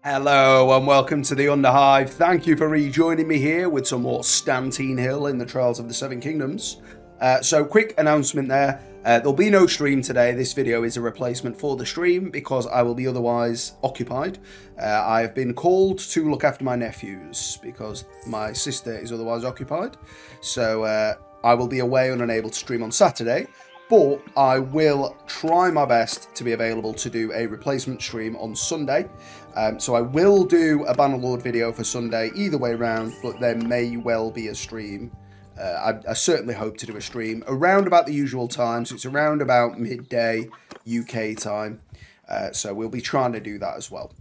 Hello and welcome to the Underhive. Thank you for rejoining me here with some more Stantine Hill in the Trials of the Seven Kingdoms. So quick announcement there. There'll be no stream today. This video is a replacement for the stream because I will be otherwise occupied. I have been called to look after my nephews because my sister is otherwise occupied. So I will be away and unable to stream on Saturday. But I will try my best to be available to do a replacement stream on Sunday. So I will do a Bannerlord video for Sunday either way around, but there may well be a stream. I certainly hope to do a stream around about the usual time, so it's around about midday UK time. So we'll be trying to do that as well.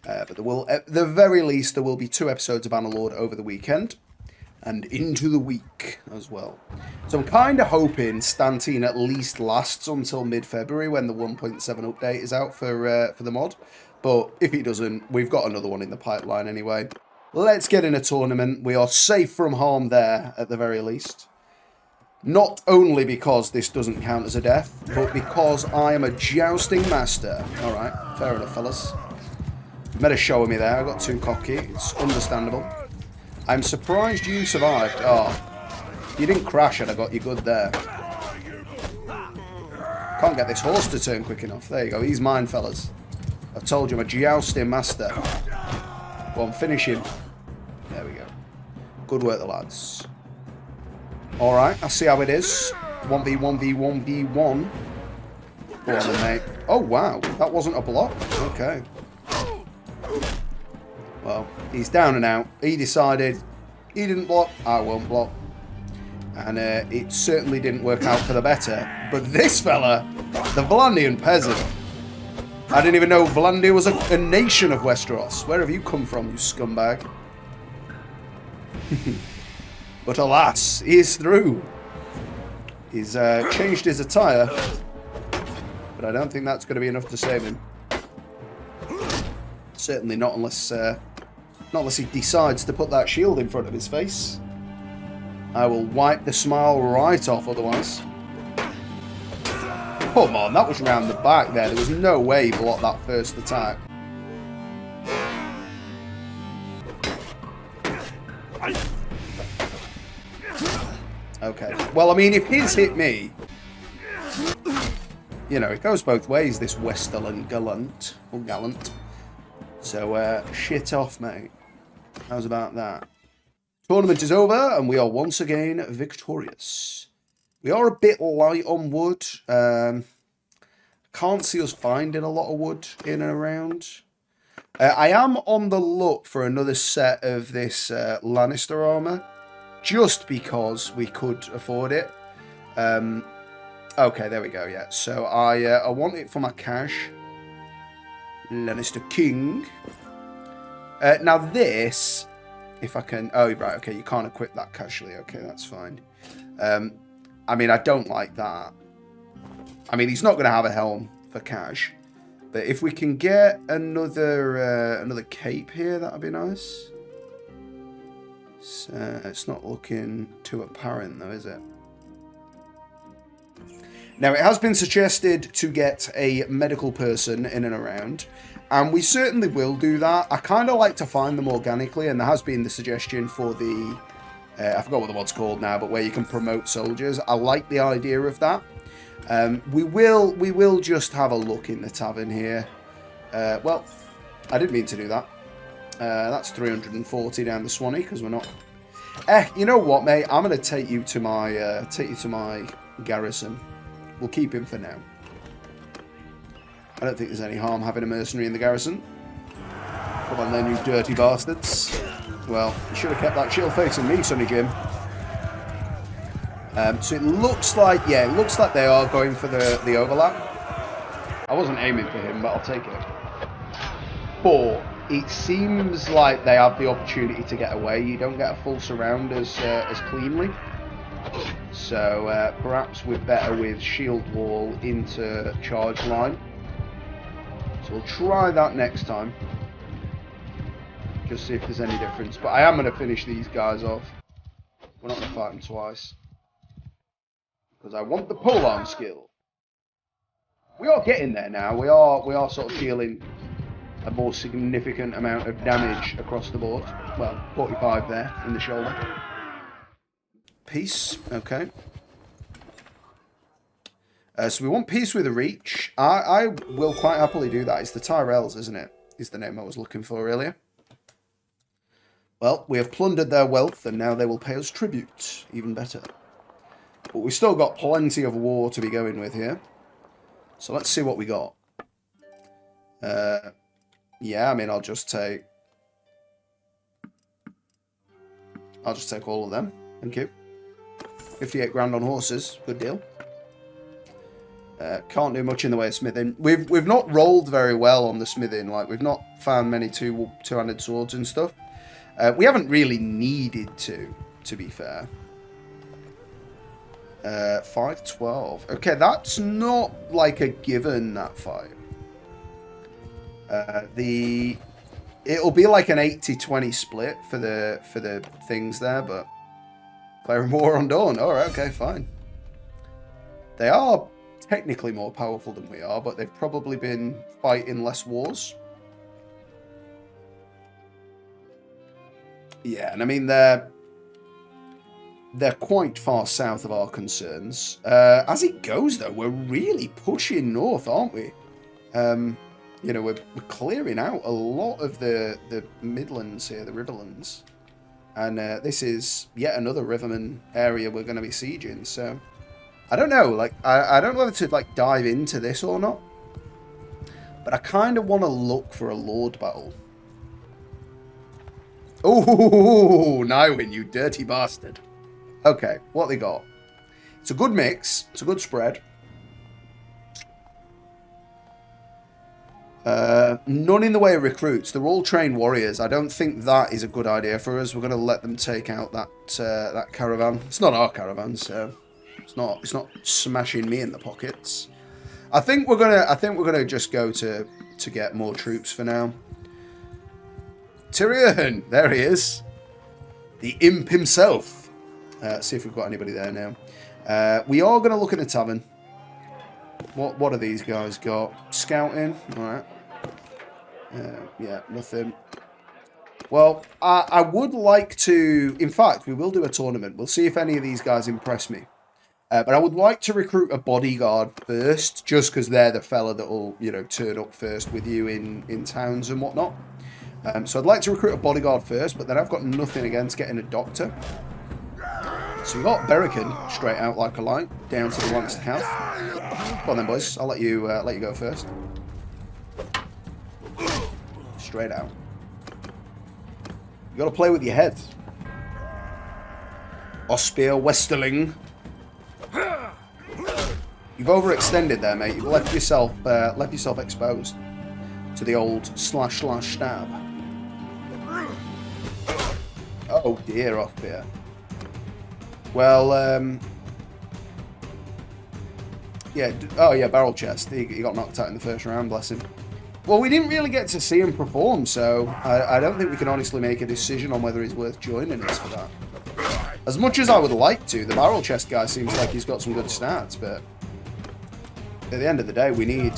But there will, at the very least, there will be 2 episodes of Bannerlord over the weekend and into the week as well. So I'm kind of hoping Stantine at least lasts until mid-February when the 1.7 update is out for the mod. But if he doesn't, we've got another one in the pipeline anyway. Let's get in a tournament. We are safe from harm there at the very least. Not only because this doesn't count as a death, but because I am a jousting master. Alright, fair enough, fellas. You made a show of me there. I got too cocky. It's understandable. I'm surprised you survived. Oh, you didn't crash and I got you good there. Can't get this horse to turn quick enough. There you go. He's mine, fellas. I've told you I'm a jousting master. Go on, finish him. There we go. Good work, the lads. Alright, I see how it is. 1v1v1v1. Go on then, mate. Oh, wow. That wasn't a block. Okay. Well, he's down and out. He decided he didn't block, I won't block. And it certainly didn't work out for the better. But this fella, the Vlandian peasant, I didn't even know Vlandia was a nation of Westeros. Where have you come from, you scumbag? But alas, he is through. He's changed his attire. But I don't think that's going to be enough to save him. Certainly not unless he decides to put that shield in front of his face. I will wipe the smile right off otherwise. Come on, that was round the back there. There was no way he blocked that first attack. Okay. Well, I mean, if his hit me, you know, it goes both ways, this Westerland gallant. Or gallant. So, shit off, mate. How's about that? Tournament is over, and we are once again victorious. We are a bit light on wood. Can't see us finding a lot of wood in and around. I am on the look for another set of this Lannister armor, just because we could afford it. Okay, there we go, yeah. So I want it for my cash. Lannister King. Now this, if I can... Oh, right, okay, you can't equip that casually. Okay, that's fine. I mean, I don't like that. I mean, he's not going to have a helm for cash. But if we can get another cape here, that would be nice. So, it's not looking too apparent, though, is it? Now, it has been suggested to get a medical person in and around, and we certainly will do that. I kind of like to find them organically, and there has been the suggestion for the, I forgot what the mod's called now, but where you can promote soldiers. I like the idea of that. We will just have a look in the tavern here. Well, I didn't mean to do that. That's 340 down the Swanee, because we're not... you know what, mate? I'm going to take you to my garrison. We'll keep him for now. I don't think there's any harm having a mercenary in the garrison. Come on then, you dirty bastards. Well, you should have kept that shield facing me, Sonny Jim. So it looks like, yeah, it looks like they are going for the overlap. I wasn't aiming for him, but I'll take it. But it seems like they have the opportunity to get away. You don't get a full surround as cleanly. So perhaps we're better with shield wall into charge line. So we'll try that next time. Just see if there's any difference. But I am going to finish these guys off. We're not going to fight them twice. Because I want the polearm skill. We are getting there now. We are sort of feeling a more significant amount of damage across the board. Well, 45 there in the shoulder. Peace, okay. So we want peace with a reach. I will quite happily do that. It's the Tyrells, isn't it? Is the name I was looking for earlier. Well, we have plundered their wealth, and now they will pay us tribute. Even better. But we've still got plenty of war to be going with here. So let's see what we got. Yeah, I mean, I'll just take all of them. Thank you. 58 grand on horses. Good deal. Can't do much in the way of smithing. We've not rolled very well on the smithing. Like, we've not found many two-handed swords and stuff. We haven't really needed to be fair. 512. Okay, that's not like a given, that fight. It'll be like an 80-20 split for the things there, but declaring war on Dawn. Alright, okay, fine. They are technically more powerful than we are, but they've probably been fighting less wars. Yeah, and I mean they're quite far south of our concerns. As it goes, though, we're really pushing north, aren't we? You know, we're clearing out a lot of the Midlands here, the Riverlands. And this is yet another Riverman area we're going to be sieging, so... I don't know, like, I don't know whether to, like, dive into this or not. But I kind of want to look for a Lord battle. Oh, Nywin, you dirty bastard. Okay, what they got? It's a good mix. It's a good spread. None in the way of recruits. They're all trained warriors. I don't think that is a good idea for us. We're going to let them take out that caravan. It's not our caravan, so it's not smashing me in the pockets. I think we're gonna just go to get more troops for now. Tyrion, there he is, the imp himself. See if we've got anybody there now. We are going to look at the tavern. What do these guys got? Scouting, all right. Yeah, nothing. Well, I would like to... In fact, we will do a tournament. We'll see if any of these guys impress me. But I would like to recruit a bodyguard first, just because they're the fella that will, you know, turn up first with you in towns and whatnot. So I'd like to recruit a bodyguard first, but then I've got nothing against getting a doctor. So we've got Berrican straight out like a light, down to the Lancaster House. Come on then, boys. I'll let you go first. Straight out. You got to play with your head. Ospier Westerling. You've overextended there, mate. You've left yourself exposed to the old slash stab. Oh dear, Ospier. Well, yeah. Oh yeah, barrel chest. He got knocked out in the first round. Bless him. Well, we didn't really get to see him perform, so I don't think we can honestly make a decision on whether he's worth joining us for that. As much as I would like to, the barrel chest guy seems like he's got some good stats, but at the end of the day, we need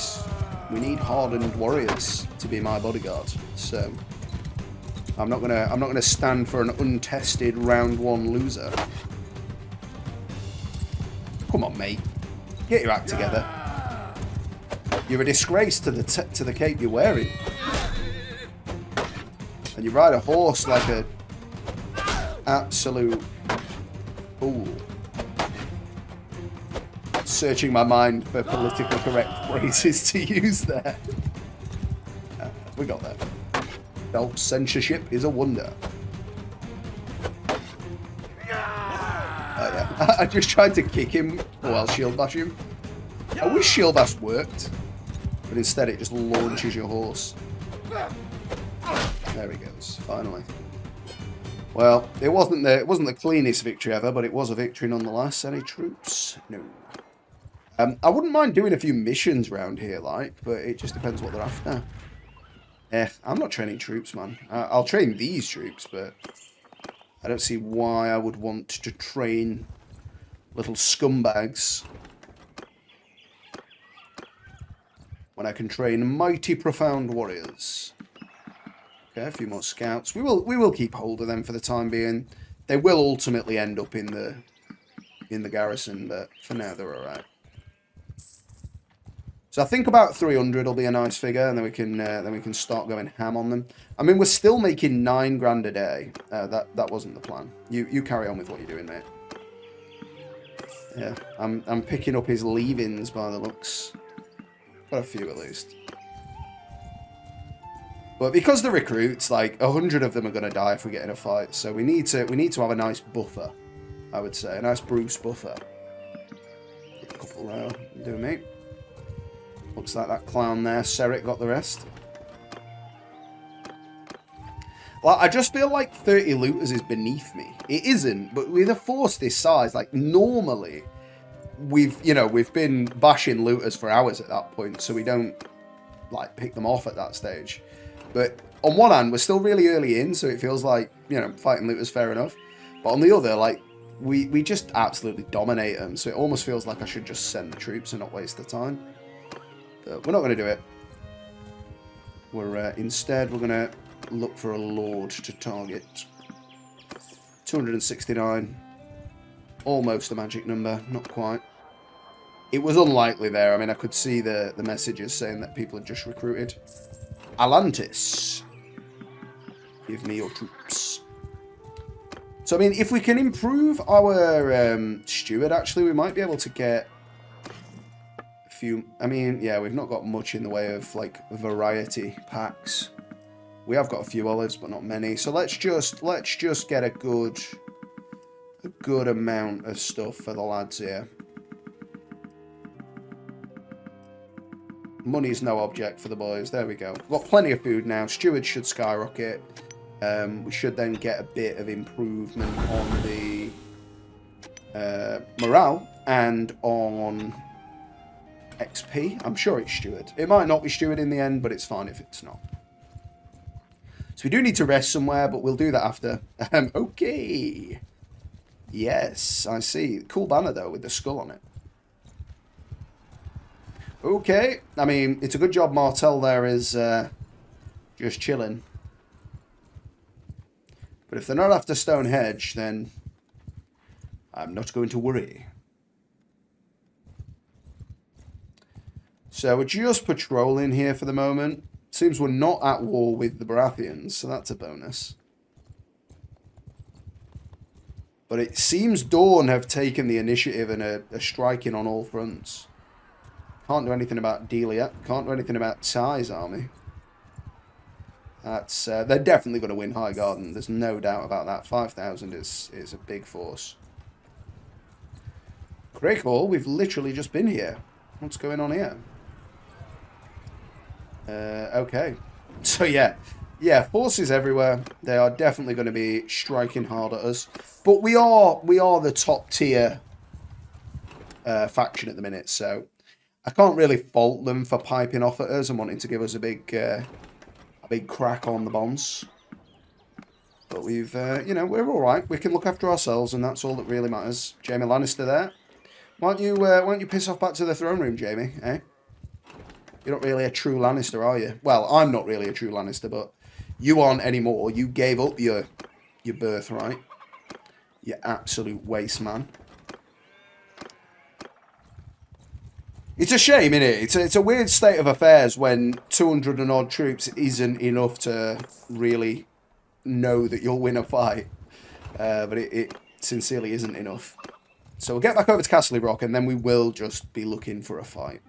hardened warriors to be my bodyguard. So I'm not gonna stand for an untested round one loser. Come on, mate, get your act together. You're a disgrace to the cape you're wearing, and you ride a horse like a absolute fool. Searching my mind for politically correct phrases to use there. We got that. Self-censorship is a wonder. Oh yeah, I just tried to kick him while shield bash him. I wish shield bash worked, but instead it just launches your horse. There he goes, finally. Well, it wasn't the cleanest victory ever, but it was a victory nonetheless. Any troops? No. I wouldn't mind doing a few missions around here, like, but it just depends what they're after. I'm not training troops, man. I'll train these troops, but I don't see why I would want to train little scumbags when I can train mighty profound warriors. Okay, a few more scouts. We will keep hold of them for the time being. They will ultimately end up in the garrison, but for now they're all right. So I think about 300 will be a nice figure, and then we can start going ham on them. I mean, we're still making 9 grand a day. That wasn't the plan. You carry on with what you're doing, mate. Yeah, I'm picking up his leavings by the looks. Got a few at least. But because the recruits, like 100 of them are going to die if we get in a fight, so we need to have a nice buffer. I would say a nice Bruce buffer. A couple do mate. Looks like that clown there, Seric, got the rest. Well, I just feel like 30 looters is beneath me. It isn't, but with a force this size, like normally, we've been bashing looters for hours at that point, so we don't like pick them off at that stage. But on one hand, we're still really early in, so it feels like, fighting looters fair enough. But on the other, like, we just absolutely dominate them, so it almost feels like I should just send the troops and not waste the time. But we're not going to do it. Instead, we're going to look for a lord to target. 269. Almost a magic number, not quite. It was unlikely there. I mean, I could see the messages saying that people had just recruited. Atlantis. Give me your troops. So, I mean, if we can improve our steward, actually, we might be able to get a few... I mean, yeah, we've not got much in the way of, like, variety packs. We have got a few olives, but not many. So let's just get a good amount of stuff for the lads here. Money's no object for the boys. There we go. We've got plenty of food now. Steward should skyrocket. We should then get a bit of improvement on the morale and on XP. I'm sure it's steward. It might not be steward in the end, but it's fine if it's not. So we do need to rest somewhere, but we'll do that after. Okay. Yes, I see. Cool banner, though, with the skull on it. Okay. I mean, it's a good job Martel there is just chilling. But if they're not after Stonehenge, then I'm not going to worry. So we're just patrolling here for the moment. Seems we're not at war with the Baratheons, so that's a bonus. But it seems Dawn have taken the initiative and are striking on all fronts. Can't do anything about Delia. Can't do anything about Ty's army. That's they're definitely going to win High Garden. There's no doubt about that. 5,000 is a big force. Great call. We've literally just been here. What's going on here? Okay. So yeah, forces everywhere. They are definitely going to be striking hard at us. But we are the top tier faction at the minute, so I can't really fault them for piping off at us and wanting to give us a big crack on the bonds. But we've, we're all right. We can look after ourselves, and that's all that really matters. Jaime Lannister there. Why don't you piss off back to the throne room, Jaime? Eh? You're not really a true Lannister, are you? Well, I'm not really a true Lannister, but you aren't anymore. You gave up your birthright. You absolute waste man. It's a shame, isn't it? It's a weird state of affairs when 200 and odd troops isn't enough to really know that you'll win a fight. But it sincerely isn't enough. So we'll get back over to Castle Rock, and then we will just be looking for a fight.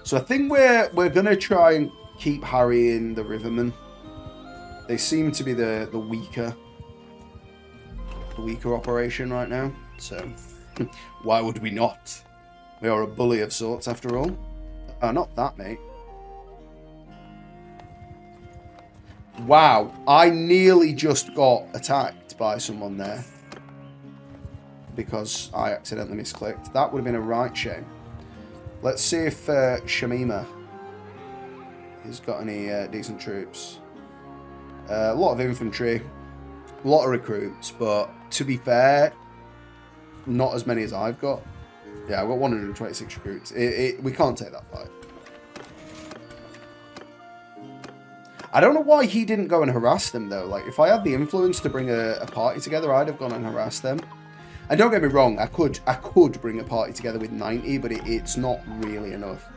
So I think we're going to try and keep harrying the Rivermen. They seem to be the weaker operation right now. So, why would we not? We are a bully of sorts, after all. Not that, mate. Wow, I nearly just got attacked by someone there. Because I accidentally misclicked. That would have been a right shame. Let's see if Shamima has got any decent troops. A lot of infantry. A lot of recruits, but to be fair, not as many as I've got. Yeah, I've got 126 recruits. We can't take that fight. I don't know why he didn't go and harass them, though. Like, if I had the influence to bring a party together, I'd have gone and harassed them. And don't get me wrong, I could bring a party together with 90, but it's not really enough.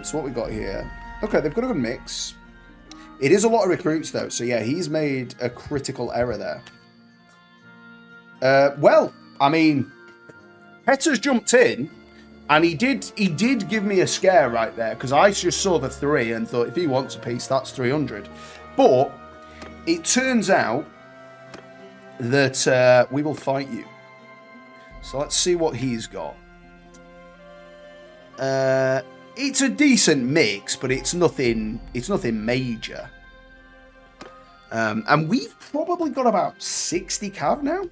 So what we got here? Okay, they've got a good mix. It is a lot of recruits, though. So, yeah, he's made a critical error there. Well, I mean, Petter's jumped in, and he did give me a scare right there, because I just saw the 3 and thought, if he wants a piece, that's 300. But it turns out that we will fight you. So let's see what he's got. It's a decent mix, but it's nothing major. And we've probably got about 60 cav now.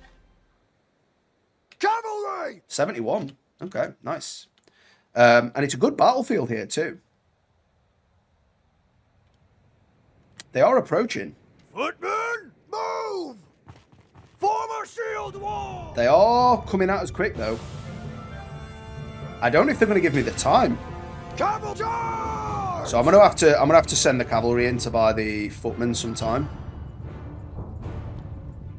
Cavalry! 71. Okay, nice. And it's a good battlefield here too. They are approaching. Footmen, move! Form a shield wall! They are coming at us quick though. I don't know if they're going to give me the time. Cavalry charge! So I'm gonna have to send the cavalry in to buy the footmen some time.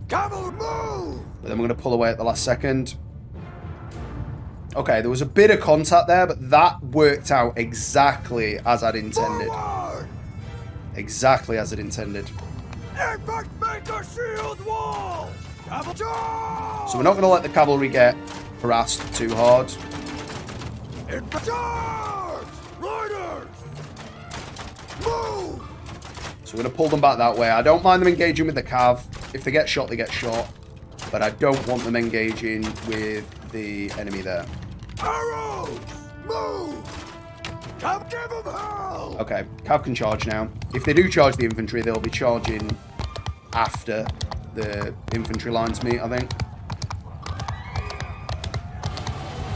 Cavalry move! But then we're gonna pull away at the last second. Okay, there was a bit of contact there, but that worked out exactly as I'd intended. Forward! Exactly as I'd intended. Infect make a shield wall! Cavalry charge! So we're not going to let the cavalry get harassed too hard. Infect charge! Riders! Move! So we're going to pull them back that way. I don't mind them engaging with the cav. If they get shot, they get shot. But I don't want them engaging with the enemy there. Arrows! Move! Cav, give them hell! Okay, cav can charge now. If they do charge the infantry, they'll be charging after the infantry lines meet, I think.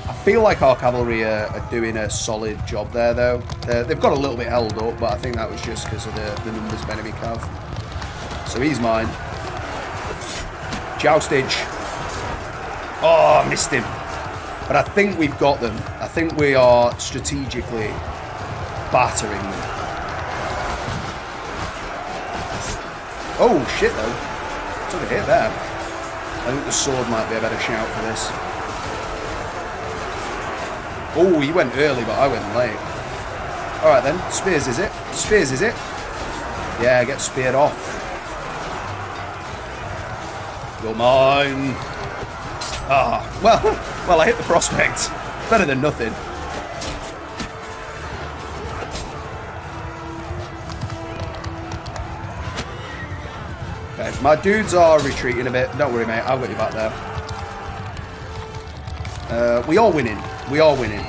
I feel like our cavalry are doing a solid job there, though. They've got a little bit held up, but I think that was just because of the numbers of enemy cav. So he's mine. Joustage. Oh, I missed him. But I think we've got them. I think we are strategically battering them. Oh, shit, though. Took a hit there. I think the sword might be a better shout for this. Oh, he went early, but I went late. Alright then. Spears, is it? Spears, is it? Yeah, get speared off. You're mine. Ah, well, I hit the prospect. Better than nothing. Okay, my dudes are retreating a bit. Don't worry, mate. I'll get you back there. We are winning. We are winning.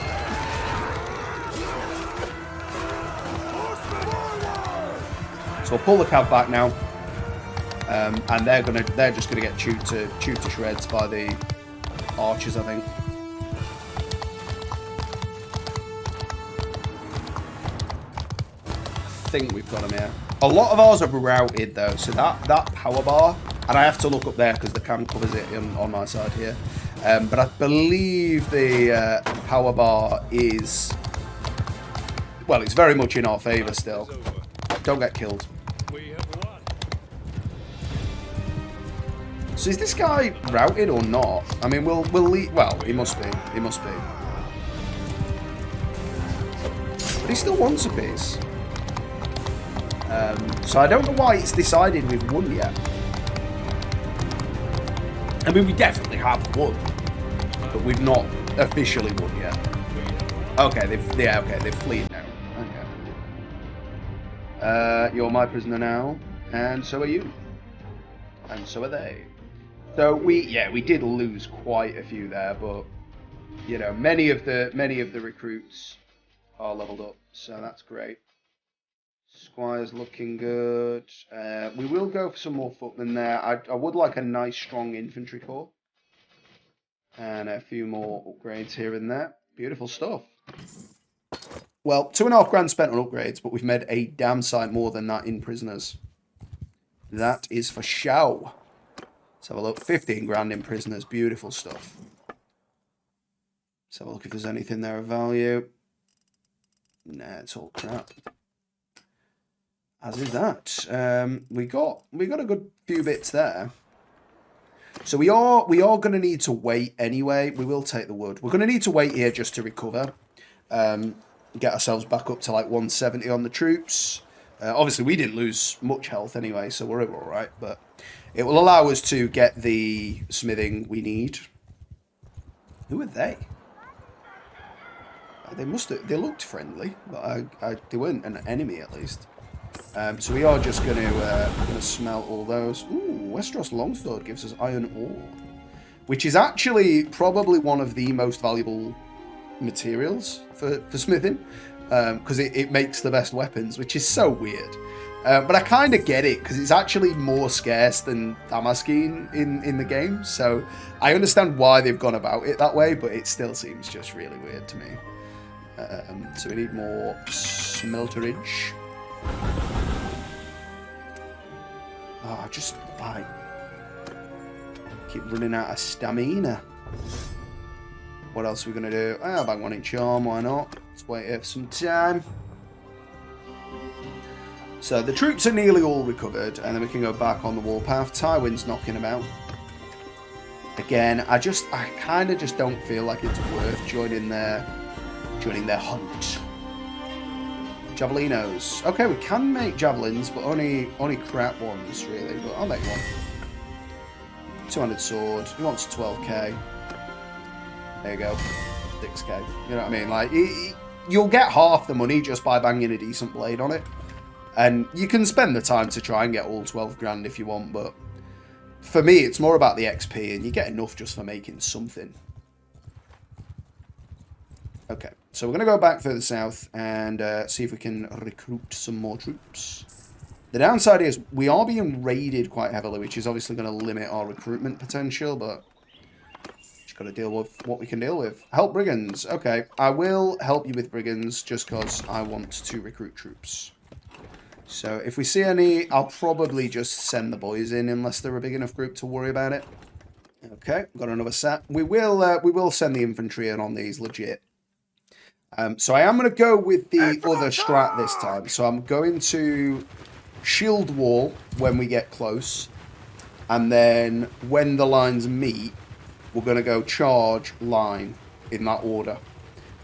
So we'll pull the cav back now. And they're just gonna get chewed to shreds by the archers, I think. I think we've got them here. A lot of ours are routed though, so that power bar, and I have to look up there because the cam covers it on my side here. But I believe the power bar is, well, it's very much in our favour still. Don't get killed. So is this guy routed or not? I mean, we'll leave. Well, he must be. He must be. But he still wants a piece. So I don't know why it's decided we've won yet. I mean, we definitely have won, but we've not officially won yet. Okay, they've fled now. Okay. You're my prisoner now, and so are you, and so are they. So we did lose quite a few there, but you know, many of the recruits are leveled up, so that's great. Squire's looking good. We will go for some more footmen there. I would like a nice strong infantry corps. And a few more upgrades here and there. Beautiful stuff. Well, 2.5 grand spent on upgrades, but we've made a damn sight more than that in prisoners. That is for show. Let's have a look. 15 grand in prisoners. Beautiful stuff. Let's have a look if there's anything there of value. Nah, it's all crap. As is that. We got a good few bits there. So we are going to need to wait anyway. We will take the wood. We're going to need to wait here just to recover. Get ourselves back up to like 170 on the troops. Obviously, we didn't lose much health anyway, so we're all right. But it will allow us to get the smithing we need. Who are they? They must have. They looked friendly, but they weren't an enemy at least. So we are just going to smelt all those. Ooh, Westeros Longsword gives us iron ore, which is actually probably one of the most valuable materials for smithing, because it makes the best weapons, which is so weird. But I kind of get it, because it's actually more scarce than Damascene in the game. So I understand why they've gone about it that way, but it still seems just really weird to me. So we need more smelterage. Oh, just like keep running out of stamina. What else are we gonna do? Ah, bang one in charm, why not? Let's wait here for some time. So the troops are nearly all recovered, and then we can go back on the warpath. Tywin's knocking about. Again, I kind of just don't feel like it's worth joining their hunt. Javelinos. Okay, we can make javelins, but only crap ones, really. But I'll make one. 200 sword. He wants 12k. There you go. 6k. You know what I mean? Like, you'll get half the money just by banging a decent blade on it. And you can spend the time to try and get all 12 grand if you want, but for me, it's more about the XP, and you get enough just for making something. Okay, so we're going to go back further south and see if we can recruit some more troops. The downside is we are being raided quite heavily, which is obviously going to limit our recruitment potential, but just got to deal with what we can deal with. Help brigands. Okay, I will help you with brigands just because I want to recruit troops. So if we see any, I'll probably just send the boys in unless they're a big enough group to worry about it. Okay, got another set. We will send the infantry in on these legit. So I am going to go with the other strat this time. So I'm going to shield wall when we get close. And then when the lines meet, we're going to go charge line in that order.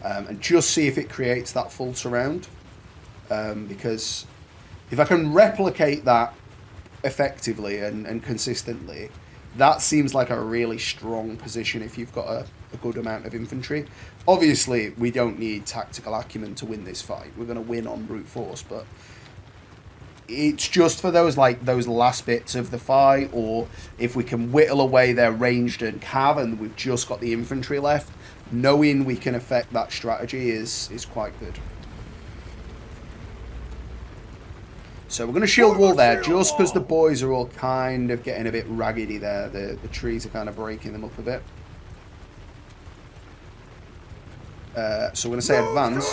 And just see if it creates that full surround. Because if I can replicate that effectively and consistently, that seems like a really strong position if you've got a good amount of infantry. Obviously, we don't need tactical acumen to win this fight. We're going to win on brute force, but it's just for those last bits of the fight, or if we can whittle away their ranged and cav and we've just got the infantry left, knowing we can affect that strategy is quite good. So we're going to shield wall there, just because the boys are all kind of getting a bit raggedy there. The trees are kind of breaking them up a bit. So we're going to say advance.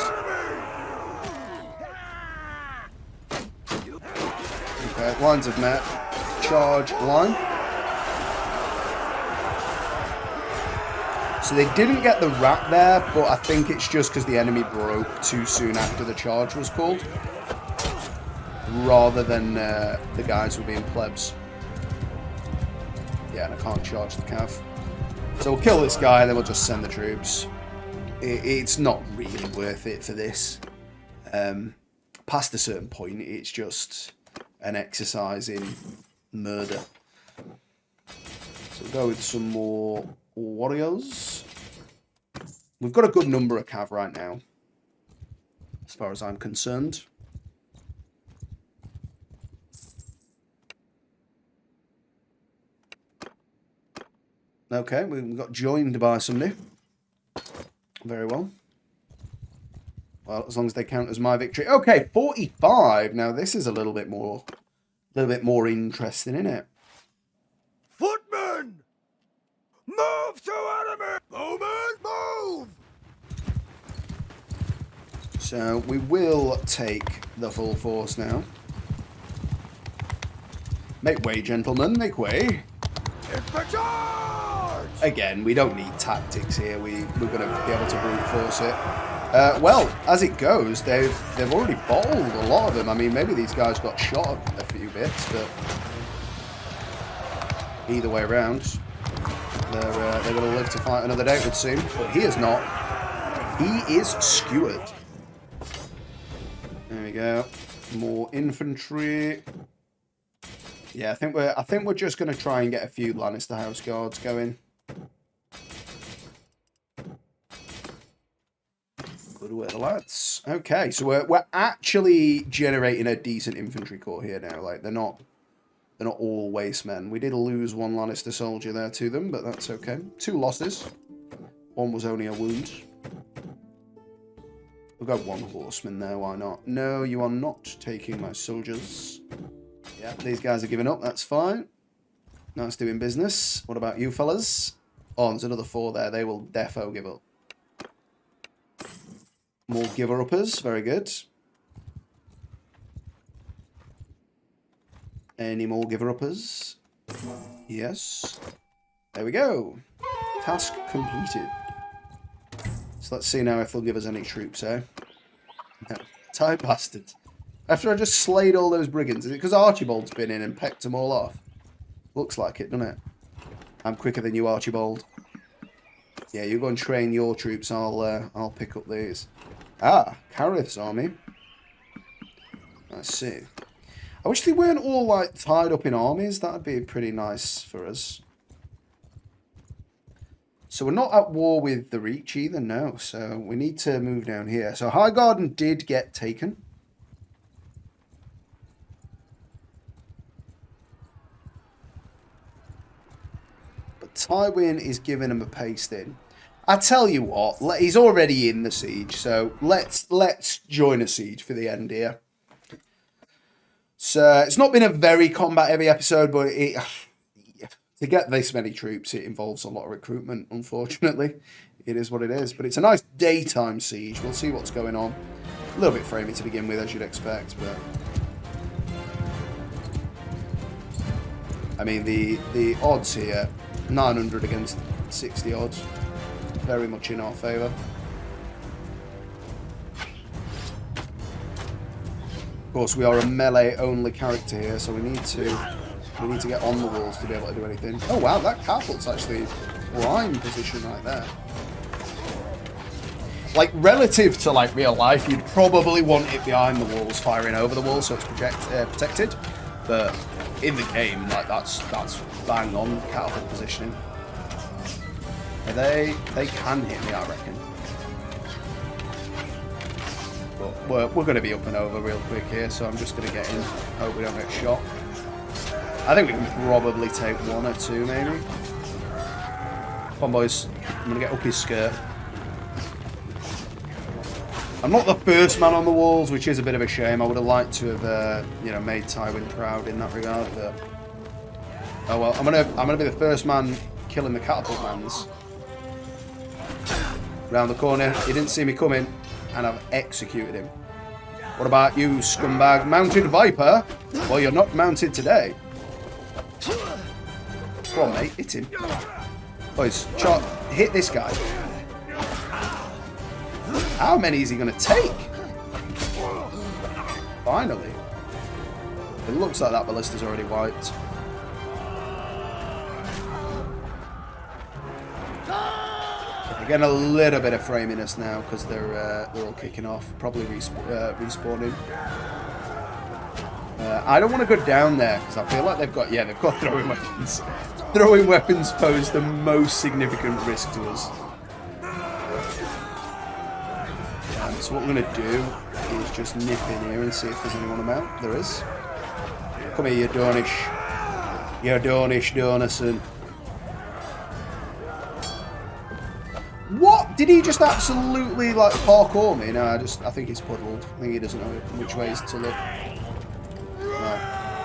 Okay, lines have met. Charge line. So they didn't get the rat there, but I think it's just because the enemy broke too soon after the charge was called, rather than the guys who were being plebs. Yeah, and I can't charge the cav. So we'll kill this guy, and then we'll just send the troops. It's not really worth it for this. Past a certain point, it's just an exercise in murder. So we'll go with some more warriors. We've got a good number of cav right now, as far as I'm concerned. Okay, we got joined by somebody. Very well. Well, as long as they count as my victory. Okay, 45. Now this is a little bit more interesting, isn't it? Footmen! Move to enemy! Movement, move! So we will take the full force now. Make way, gentlemen, make way. Infantry! Again, we don't need tactics here. We're going to be able to brute force it. Well, as it goes, they've already bottled a lot of them. I mean, maybe these guys got shot a few bits, but either way around, they're going to live to fight another day, it would seem. But he is not. He is skewered. There we go. More infantry. Yeah, I think we're just going to try and get a few Lannister House Guards going. Good work, lads. Okay, so we're actually generating a decent infantry corps here now. Like they're not all waste men. We did lose one Lannister soldier there to them, but that's okay. 2 losses. One was only a wound. We've got 1 horseman there, why not? No, you are not taking my soldiers. Yeah, these guys are giving up, that's fine. Nice doing business. What about you fellas? Oh, there's another 4 there. They will defo give up. More giver-uppers, very good. Any more giver-uppers? Yes. There we go. Task completed. So let's see now if they'll give us any troops, eh? No. Tight bastards. After I just slayed all those brigands, is it because Archibald's been in and pecked them all off? Looks like it, doesn't it? I'm quicker than you, Archibald. Yeah, you go and train your troops. I'll pick up these. Ah, Kareth's army. Let's see. I wish they weren't all like tied up in armies. That'd be pretty nice for us. So we're not at war with the Reach either, no. So we need to move down here. So Highgarden did get taken. But Tywin is giving him a paste in. I tell you what, he's already in the siege, so let's join a siege for the end here. So it's not been a very combat-heavy episode, but to get this many troops, it involves a lot of recruitment, unfortunately. It is what it is, but it's a nice daytime siege. We'll see what's going on. A little bit framey to begin with, as you'd expect, but... I mean, the odds here, 900 against 60 odds. Very much in our favour. Of course, we are a melee-only character here, so we need to get on the walls to be able to do anything. Oh wow, that catapult's actually prime position right there. Like relative to like real life, you'd probably want it behind the walls, firing over the walls, so it's protected. But in the game, like that's bang on catapult positioning. They can hit me, I reckon. But we're going to be up and over real quick here, so I'm just going to get in. Hope we don't get shot. I think we can probably take 1 or 2, maybe. Come on, boys. I'm going to get up his skirt. I'm not the first man on the walls, which is a bit of a shame. I would have liked to have, made Tywin proud in that regard. But oh well, I'm gonna be the first man killing the catapult mans. Round the corner, he didn't see me coming, and I've executed him. What about you, scumbag? Mounted Viper? Well, you're not mounted today. Come on, mate, hit him. Boys, hit this guy. How many is he going to take? Finally. It looks like that ballista's already wiped. They're getting a little bit of framiness now because they're all kicking off. Probably respawning. I don't want to go down there because I feel like they've got throwing weapons. Throwing weapons pose the most significant risk to us. So what we're going to do is just nip in here and see if there's anyone about. There is. Come here, you Dornish. You Dornish Dornison. What? Did he just absolutely, like, parkour me? No, I think he's puddled. I think he doesn't know which ways to look. No.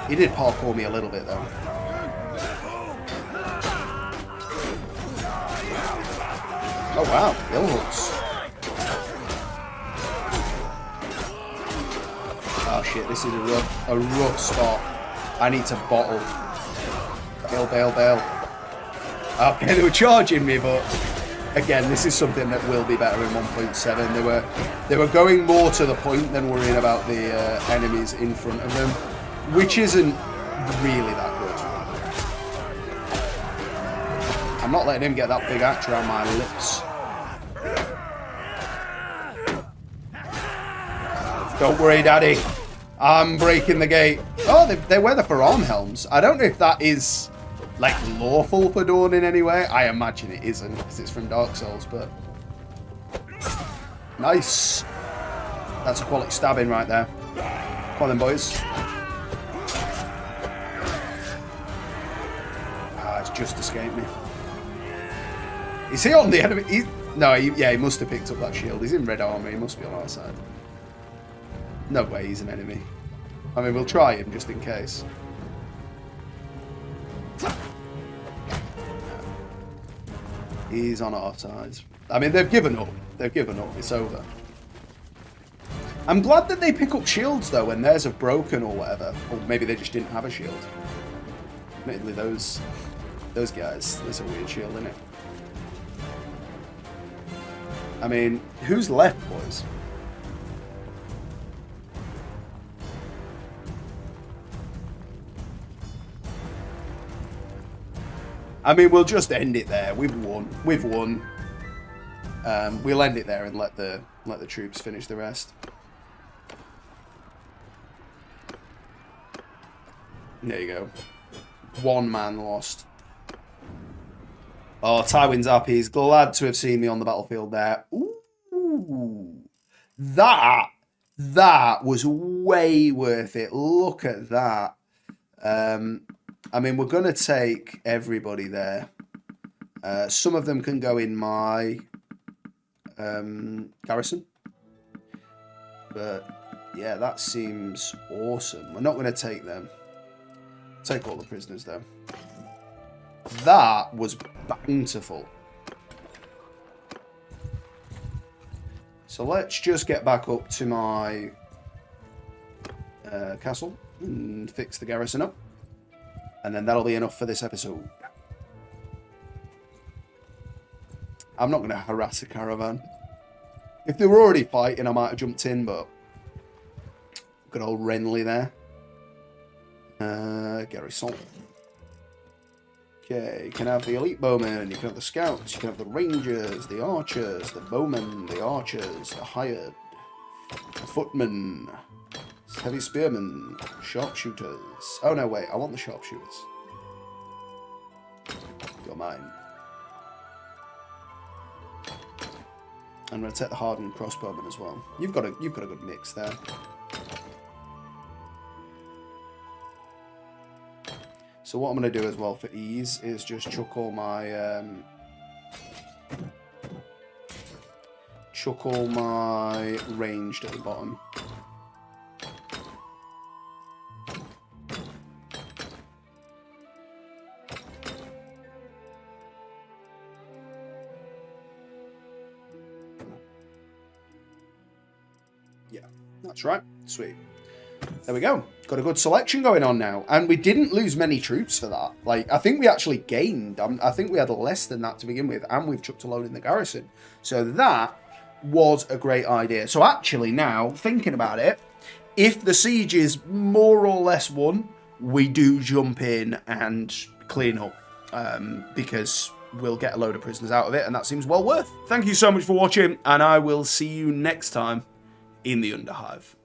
He did parkour me a little bit, though. Oh, wow. Hill hooks. Oh shit, this is a rough spot. I need to bottle. Bail. Okay, they were charging me, but Again, this is something that will be better in 1.7. They were going more to the point than worrying about the enemies in front of them, which isn't really that good. I'm not letting him get that big axe around my lips. Don't worry, Daddy. I'm breaking the gate. Oh, they wear the forearm helms. I don't know if that is, like, lawful for Dawn in any way. I imagine it isn't, because it's from Dark Souls, but... Nice. That's a quality stabbing right there. Come on then, boys. Ah, it's just escaped me. Is he on the enemy? No, yeah, he must have picked up that shield. He's in red armor. He must be on our side. No way he's an enemy. I mean, we'll try him just in case. He's on our side. I mean, they've given up. They've given up. It's over. I'm glad that they pick up shields, though, when theirs have broken or whatever. Or maybe they just didn't have a shield. Admittedly, those guys, there's a weird shield, isn't it? I mean, who's left, boys? I mean, we'll just end it there. We've won. We've won. We'll end it there and let the troops finish the rest. There you go. One man lost. Oh, Tywin's happy. He's glad to have seen me on the battlefield there. Ooh. That was way worth it. Look at that. I mean, we're going to take everybody there. Some of them can go in my garrison. But, yeah, that seems awesome. We're not going to take them. Take all the prisoners, though. That was bountiful. So let's just get back up to my castle and fix the garrison up. And then that'll be enough for this episode. I'm not going to harass a caravan. If they were already fighting, I might have jumped in, but... Good old Renly there. Garrison. Okay, you can have the elite bowmen, you can have the scouts, you can have the rangers, the archers, the bowmen, the archers, the hired, the footmen, heavy spearmen, sharpshooters. Oh no, wait, I want the sharpshooters. You're mine. I'm going to take the hardened crossbowmen as well. You've got a good mix there. So what I'm going to do as well for ease is just chuck all my ranged at the bottom. Yeah, that's right. Sweet. There we go. Got a good selection going on now. And we didn't lose many troops for that. Like, I think we actually gained. I think we had less than that to begin with. And we've chucked a load in the garrison. So that was a great idea. So actually now, thinking about it, if the siege is more or less won, we do jump in and clean up. Because we'll get a load of prisoners out of it. And that seems well worth. Thank you so much for watching. And I will see you next time in the Underhive.